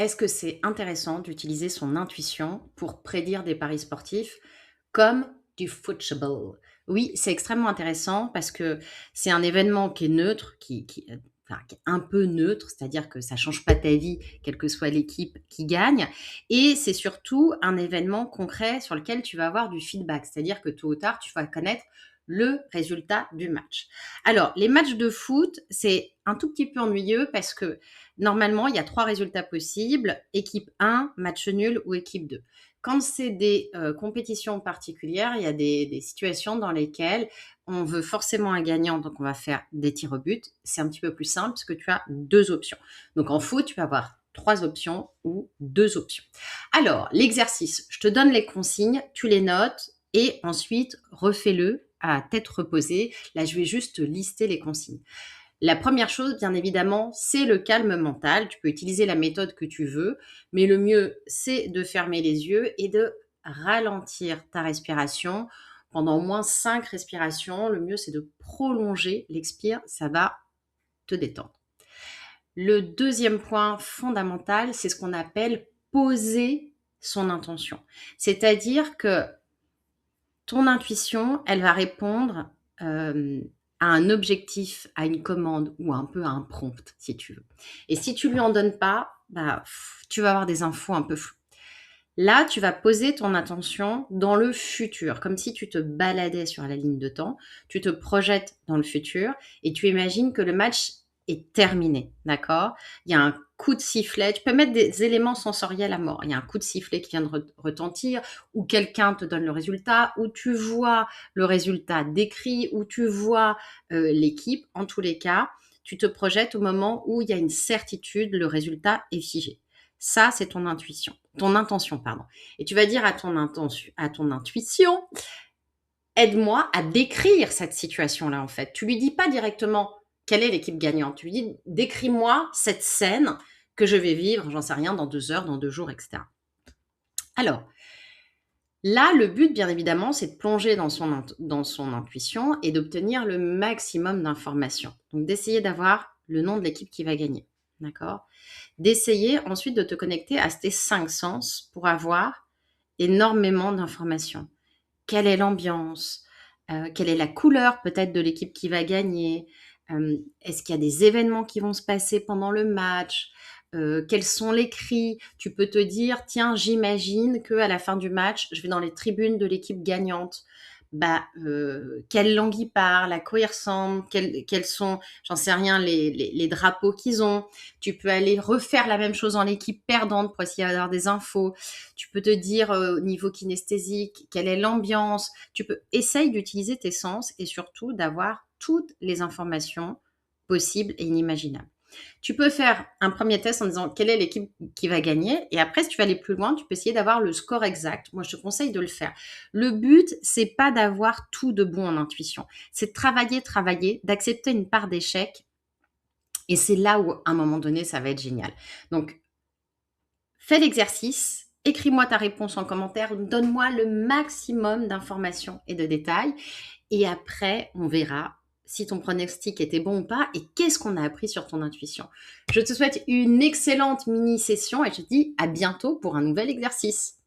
est-ce que c'est intéressant d'utiliser son intuition pour prédire des paris sportifs comme du football? Oui, c'est extrêmement intéressant parce que c'est un événement qui est neutre, enfin, qui est un peu neutre, c'est-à-dire que ça change pas ta vie, quelle que soit l'équipe qui gagne, et c'est surtout un événement concret sur lequel tu vas avoir du feedback, c'est-à-dire que tôt ou tard, tu vas connaître le résultat du match. Alors, les matchs de foot, c'est un tout petit peu ennuyeux parce que normalement, il y a 3 résultats possibles: équipe 1, match nul ou équipe 2. Quand c'est des, compétitions particulières, il y a des situations dans lesquelles on veut forcément un gagnant, donc on va faire des tirs au but. C'est un petit peu plus simple parce que tu as 2 options. Donc en foot, tu vas avoir 3 options ou 2 options. Alors, l'exercice, je te donne les consignes, tu les notes et ensuite refais-le à tête reposée. Là, je vais juste lister les consignes. La première chose, bien évidemment, c'est le calme mental. Tu peux utiliser la méthode que tu veux, mais le mieux, c'est de fermer les yeux et de ralentir ta respiration pendant au moins 5 respirations. Le mieux, c'est de prolonger l'expire, ça va te détendre. Le deuxième point fondamental, c'est ce qu'on appelle poser son intention. C'est-à-dire que ton intuition, elle va répondre à un objectif, à une commande ou un peu à un prompt, si tu veux. Et si tu lui en donnes pas, bah, tu vas avoir des infos un peu floues. Là, tu vas poser ton attention dans le futur, comme si tu te baladais sur la ligne de temps, tu te projettes dans le futur et tu imagines que le match est terminé, d'accord? Il y a un coup de sifflet, tu peux mettre des éléments sensoriels à mort. Il y a un coup de sifflet qui vient de retentir, ou quelqu'un te donne le résultat, ou tu vois le résultat décrit, ou tu vois l'équipe. En tous les cas, tu te projettes au moment où il y a une certitude, le résultat est figé. Ça, c'est ton intuition, ton intention, pardon. Et tu vas dire à ton intuition, aide-moi à décrire cette situation-là, en fait. Tu lui dis pas directement quelle est l'équipe gagnante. Tu lui dis, décris-moi cette scène que je vais vivre, j'en sais rien, dans 2 heures, dans 2 jours, etc. Alors, là, le but, bien évidemment, c'est de plonger dans son intuition et d'obtenir le maximum d'informations. Donc, d'essayer d'avoir le nom de l'équipe qui va gagner. D'accord? D'essayer ensuite de te connecter à tes 5 sens pour avoir énormément d'informations. Quelle est l'ambiance? Quelle est la couleur peut-être de l'équipe qui va gagner? Est-ce qu'il y a des événements qui vont se passer pendant le match? Quels sont les cris? Tu peux te dire: «Tiens, j'imagine qu'à la fin du match, je vais dans les tribunes de l'équipe gagnante». Bah, quelle langue ils parlent? À quoi ils ressemblent? Quels sont, j'en sais rien, les drapeaux qu'ils ont? Tu peux aller refaire la même chose dans l'équipe perdante pour essayer d'avoir des infos. Tu peux te dire, au niveau kinesthésique, quelle est l'ambiance? Essaye d'utiliser tes sens et surtout d'avoir toutes les informations possibles et inimaginables. Tu peux faire un premier test en disant quelle est l'équipe qui va gagner, et après, si tu veux aller plus loin, tu peux essayer d'avoir le score exact. Moi, je te conseille de le faire. Le but, c'est pas d'avoir tout de bon en intuition. C'est de travailler, d'accepter une part d'échec, et c'est là où, à un moment donné, ça va être génial. Donc, fais l'exercice, écris-moi ta réponse en commentaire, donne-moi le maximum d'informations et de détails, et après, on verra si ton pronostic était bon ou pas et qu'est-ce qu'on a appris sur ton intuition. Je te souhaite une excellente mini-session et je te dis à bientôt pour un nouvel exercice.